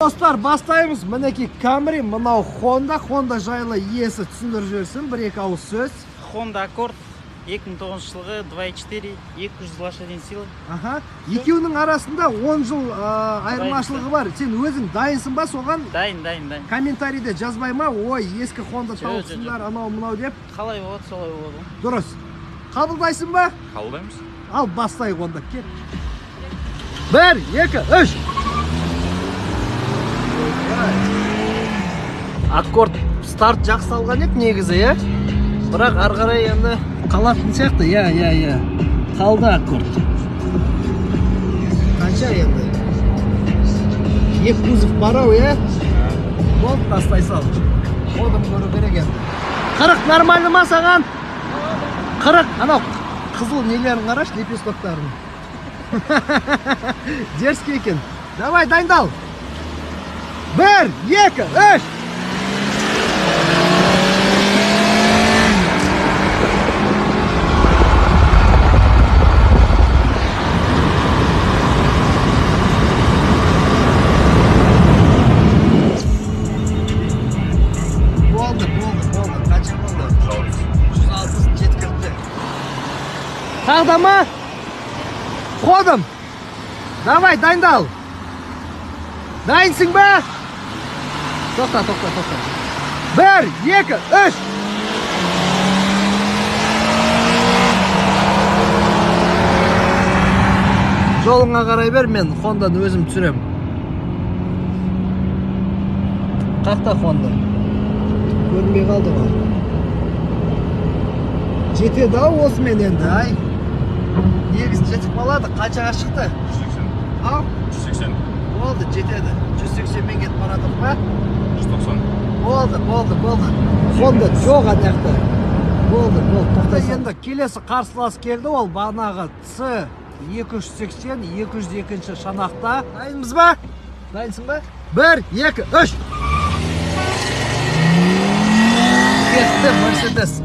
Достар, бастаймыз. Мінеки Camry, мынау Honda жайлы иесі түсіндіріп жіберсін, бір-екі ауыз сөз. Honda Accord 2009 жылғы 2.4 200 лошадиный силы. Екеуінің арасында 10 жыл айырмашылығы бар. Сен өзің дайынсың ба соған? Дайын. Комментарийде жазбай ма? Ой, ескі Honda тауықсыңдар, анау мынау деп. Қалай болады, солай болады. Дұрыс. Қабылдайсың ба? Қабылдаймыз. Ал бастайық онда, кет. 1, 2, 3. Аккорд старт жақсы алған ек негізі, е? Бірақ ары қарай енді қалатын сияқты, я. Қалды аккорд. Қанша енді? Екі кузов барау, е? Болды, тастай сал. Одым көру керек енді. 40 нормально ма саған? 40, анау қызыл нелерін қараш, лепестоктарын. Дерзкий екен. Давай, дайындал. 1, 2, 3. Болды. Қанша болды? 160 жеткілікті. Тағда ма? Қодым. Давай, дайындал. Дайынсың ба? Тоқта. 1, 2, 3. Жолыңа қарай бер, мен Хонданы өзім түсірем. Қақта Хонда? Көрінбей қалды ғой. Жетеді ау осымен енді, ай. Негіз жетіп қалады, қаншаға шықты? 180. Ау? 180. Болды, жетеді. 180-мен кетіп баратық па? 190. Болды. Honda жоқ аяқты. Болды. Тоқта енді келесі қарсылас келді, ол бағанағы C280, 202-ші шанақта. Дайынбыз ба? Дайынсың ба? 1, 2, 3.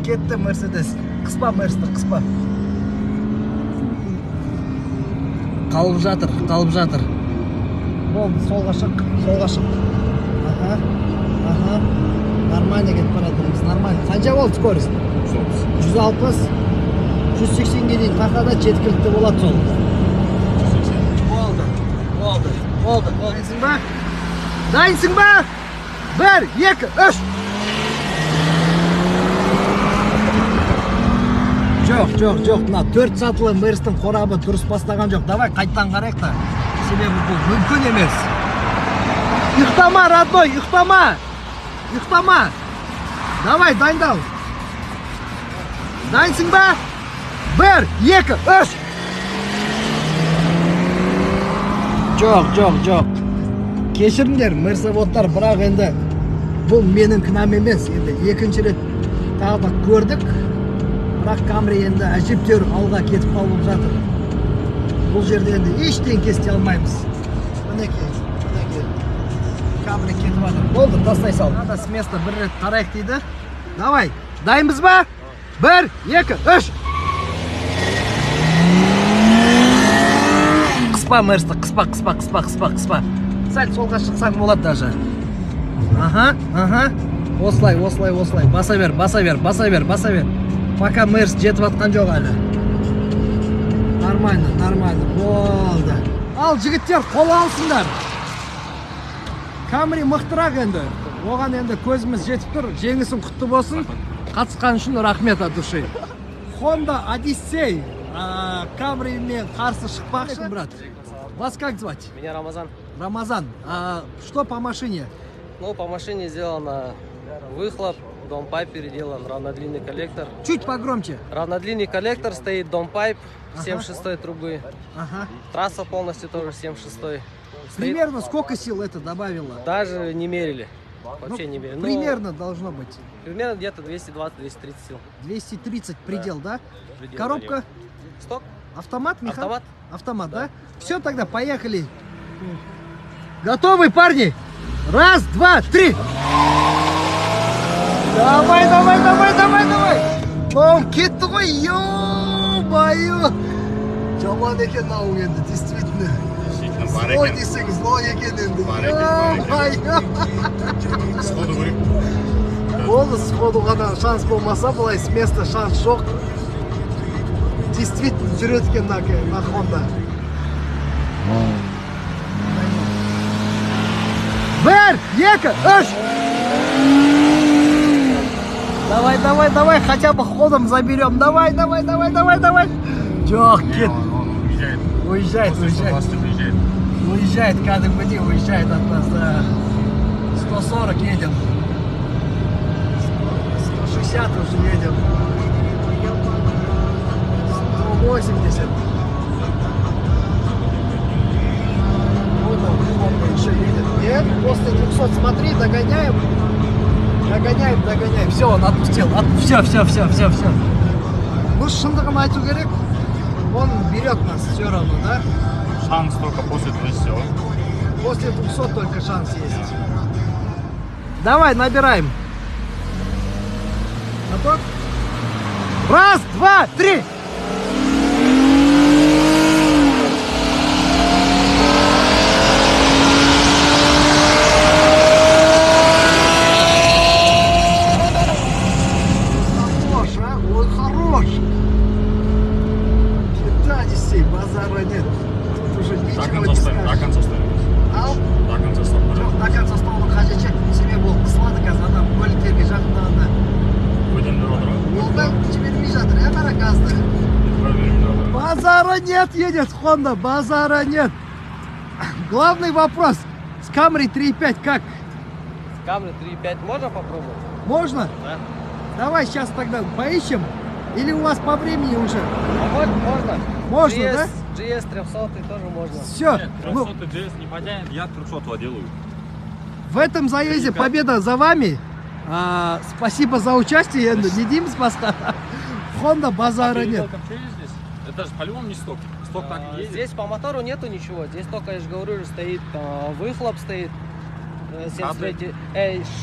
Кетті Mercedes. Қыспа Mercedes. Қалып жатыр. Болды, солға шық. Аха. Нормально кетіп баратырмыз, нормально. Қанша болды скорость? 160. 180-ге дейін қақада жеткілікті болады сол. Болды. Дайынсың ба? 1, 2, 3. Жоқ. Мына 4 сатылы Мерстің қорабы дұрыс бастаған жоқ. Давай қайттан қарайық та. Себебі бұл мүмкін емес. Ұйықтама, родной, ұйықтама. Давай, дайындал. Дайынсың ба? 1, 2, 3. Жоқ. Кешіріңдер, мерсавоттар, бірақ енді бұл менің кінам емес. Енді екінші рет тағы да көрдік. Бірақ Camry енді әжептәуір алға кетіп қалып жатыр. Бұл жерде енді ештен кесте алмаймыз. Мінеке. Camry кетіп жатыр. Болды, тастай сал. Надо с места бір рет тарайық дейді. Давай, дайынбыз ба? 1, 2, 3. Қыспа, Мерсті, қыспа. Сәл солға шықсаң болады даже. Аха. Осылай. Баса бер. Пока Мерс жетіп атқан жоқ әлі. Нормально. Болды. Ал, жігіттер, қол алсыңдар. Camry мықтырақ енді. Оған енді көзіміз жетіп тұр. Жеңісің құтты болсын. Қатысқан үшін рахмет от души. Honda Odyssey. Camry мен қарсы шықпақшы, брат. Вас как звать? Меня Рамазан. Рамазан. Что по машине? Ну, по машине сделано выхлоп, домпайп переделан, равнодлинный коллектор. Чуть погромче. Равнодлинный коллектор, стоит домпайп 7/6 трубы. Ага. Трасса полностью тоже 7/6. Примерно сколько сил это добавило? Даже не мерили. Вообще не мерили. Примерно должно быть. Примерно где-то 220-230 сил. 230 предел, да? Предел. Коробка? Сток. Автомат, Михаил? Автомат, да? Все, тогда поехали. Готовы, парни? 1, 2, 3. Давай. Оу, кетті ғой, ё-моё. Жаман екен ау енді, действительно. Злой десең злой екен енді. Сходу көрейік. Болды, сходу ғана шанс болмаса, былай с места шанс жоқ. Действительно жүреді екен на Honda. Бір, екі, үш! Давай, хотя бы ходом заберем. Давай. Жоқ, кет. Уезжает. Уезжает. Уезжает, кәдімгідей уезжает от нас, да. 140 едем. 160 уже едем. 180. Вот он еще едет. Нет, после 200 смотри, догоняем. Все, он отпустил. Все. Ну, шындығын айту керек. Он берет нас все равно, да? Шанс только после 200. После 200 только шанс есть. Давай, набираем. Готов? Раз, два, три. Хорош, а? Он хорош. Да, Одиссей, базара нет. Тут уже До ничего конца не ставим. скажешь. Ал? До конца ставим. Жоқ, до конца ұстаудың қажеті жоқ. Себебі ол қысылады қазір адам көліктерге жақындағанда. Өтемдер отыр. Ол да жібермей жатыр, қара газды. Базара нет едет Honda, базара нет. Главный вопрос. С Camry 3.5 как? С Camry 3.5 можно попробовать? Можно? Да. Давай сейчас тогда поищем. Или у вас по времени уже? Можно. Можно, GS, да? GS 300 тоже можно. Все. 300 GS не потянет, я 300 делаю. В этом заезде победа за вами. Спасибо за участие. Не Димс басқа. Honda базара нет. Это же по-любому не сток. Сток так и едет. Здесь по мотору нету ничего. Здесь только, я же говорю, стоит выхлоп стоит.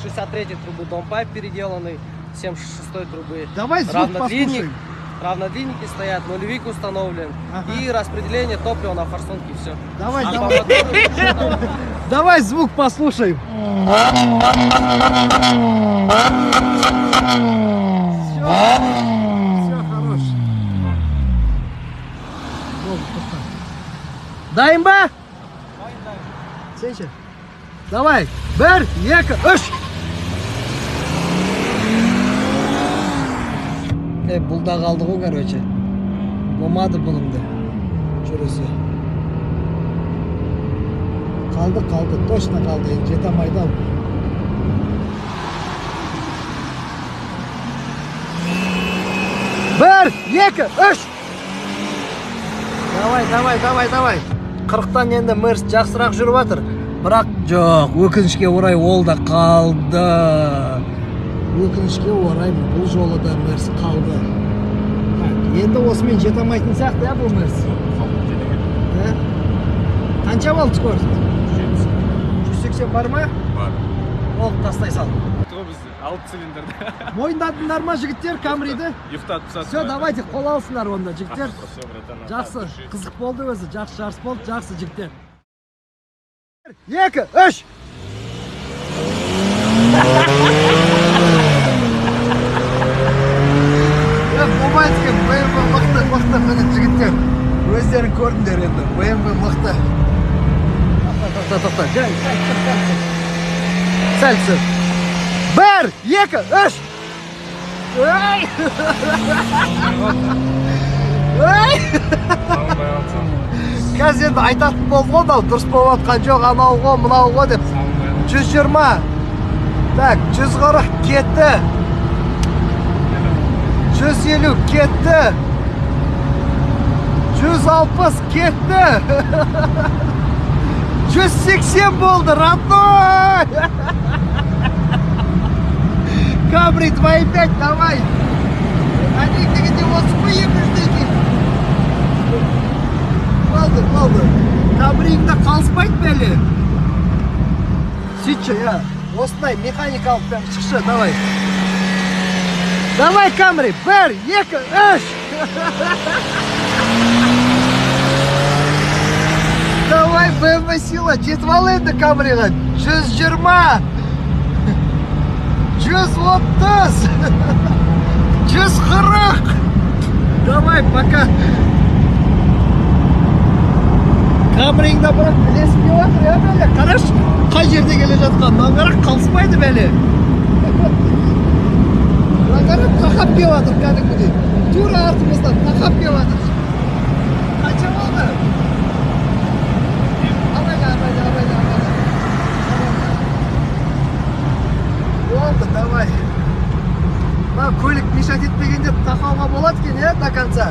63 трубы домпайп переделанный. 76 трубы. Давай звук послушаем. Равнодлинники стоят, нулевик установлен. Ага. И распределение топлива на форсунке, все. Давай, А давай. по мотору Давай звук послушаем. Все хорош. Дайын ба? Сенші. Давай. Бір, екі, үш. Бұл да қалды ғой, короче. Болмады бұның да. Жүрісі. Қалды, точно қалды. Енді жете алмайды ау. Бір, екі, үш. Давай. 40-тан енді Мерс жақсырақ жүріп жатыр. Бірақ жоқ, өкінішке орай ол да қалды. Өкінішке орай бұл жолы да Мерс қалды. Енді осымен жете алмайтын сияқты, я бұл Мерс. Қанша болды скорость? 180 бар ма? Бар. Ол тастай сал. Біз 6 цилиндрді. Мойындадыңдар ма жігіттер Камриді? Ұйықтатып Все, давайте қол алсындар онда жігіттер. Все, братан. Жақсы, қызық болды өзі, жақсы жарыс болды, жақсы жігіттер. 2, 3. Болмайдыкен, BMW мықты, міне жігіттер. Өздерің көрдіңдер енді, BMW мықты. Тоқта, жай, сәл түсір. 1, 2, 3. Қазір енді айтатын болды ғой, дұрыс болып атқан жоқ, анау ғой, мынау ғой деп. 120. Так, 140 кетті. 150 кетті. 160 кетті. 180 болды, родной! Камри 2.5, давай! Они где осы қой екіншідегі. Болды. Камриіңді қалыспайды бәлі. Сөйтші, я. Осындай механикалық бәрі шықшы, давай. Давай, Камри, 1, 2, 3. Давай. Давай, BMW сила, жетіп енді камераға. 120, 130, 140. Давай, пока. Камераңда бірақ білесің не отыр, я бәле. Қарашы, қай жерде келе жатқан. Нағарақ қалыспайды бәле. Нағарақ тақап кеп жатыр кәдімгідей. Тура артымыздан тақап кеп жатыр. Қанша болды? Абайла. Болды, давай. Көлік мешать етпегенде тақауға болады екен, до конца.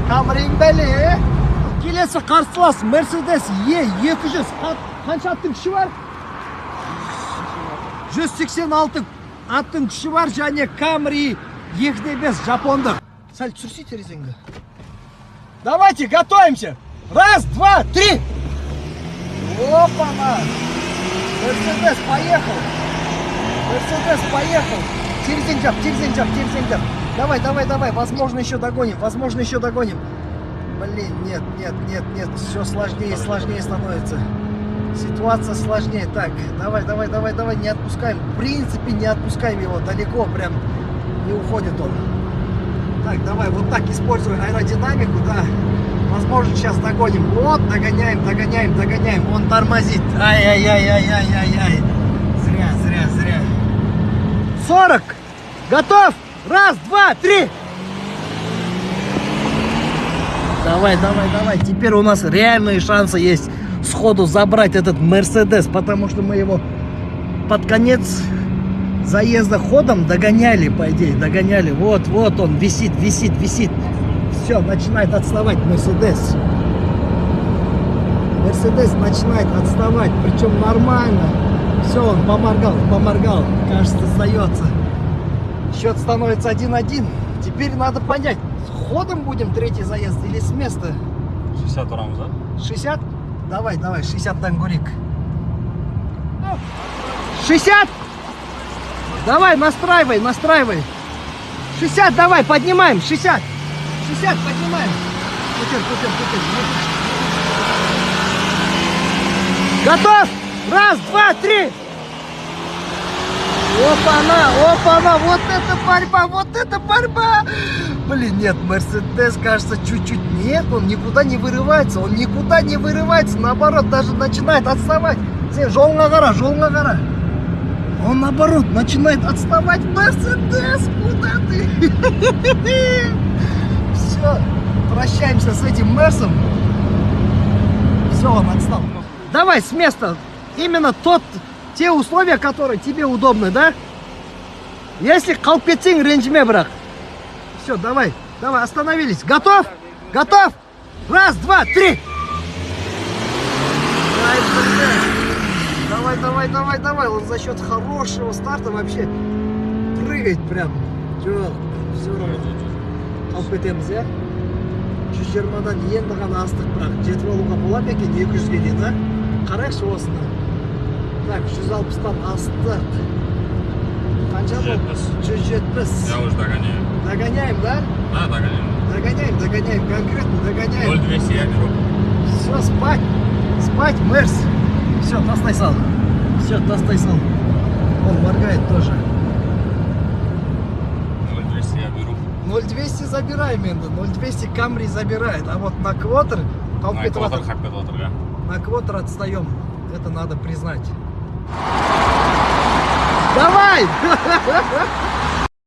Камераң бәле. Келесі қарсылас Mercedes E200. Қанша аттың күші бар? 186 аттың күші бар, және Camry 2.5 жапондық. Сәл түсірсей терезеңді. Давайте, готовимся. Раз, два, три. Опа-на. Mercedes поехал. Mercedes поехал. Терезень жап. Давай. Возможно, еще догоним. Блин, нет. Все сложнее и сложнее становится. Ситуация сложнее. Так, давай. Не отпускаем. В принципе, не отпускаем его далеко. Прям не уходит он. Так, давай, вот так используй аэродинамику, да. Возможно, сейчас догоним. Вот, догоняем. Он тормозит. Ай-яй-яй. Зря. 40. Готов? Раз, два, три. Давай. Теперь у нас реальные шансы есть сходу забрать этот Mercedes, потому что мы его под конец заезда ходом догоняли, по идее. Вот он висит. Все, начинает отставать Mercedes. Mercedes начинает отставать, причем нормально. Все, он поморгал. Кажется, сдается. Счет становится 1-1. Теперь надо понять, ходом будем третий заезд или с места? 60 урамыз, да? 60? Давай, 60 дангурик. 60? Давай, настраивай. 60, давай, поднимаем, 60 поднимаем. Путер. Готов? Раз, два, три. Опа-на, вот это борьба. Блин, нет, Mercedes, кажется, чуть-чуть нет, он никуда не вырывается, наоборот, даже начинает отставать. Жолыңа қара. Он, наоборот, начинает отставать. Mercedes, куда ты? Все, прощаемся с этим Мерсом. Все, он отстал. Давай с места. Именно те условия, которые тебе удобны, да? Если қалып кетсең, ренжіме бірақ. Все, давай, остановились. Готов? Раз, два, три. Давай. Он за счет хорошего старта вообще прыгает прям. Все равно. Қалып кетеміз, я? 120-дан енді ғана астық бірақ. Жетіп алуға болады екен 200-ге дейін, да? Қарайықшы осыны. Так, 160-тан астық. Қанша болды? 170. Я уже догоняю. Догоняем, да? Да, догоняем. Догоняем, конкретно догоняем. 0,200 я беру. Все, спать, Мерс. Все, тастай сал. Он моргает тоже. 0,200 я беру. 0,200 забираем, енді. 0,200 Camry забирает. А вот на квотер... На квотер қалып кетіп отыр, да. На квотер отстаем. Это надо признать. Давай!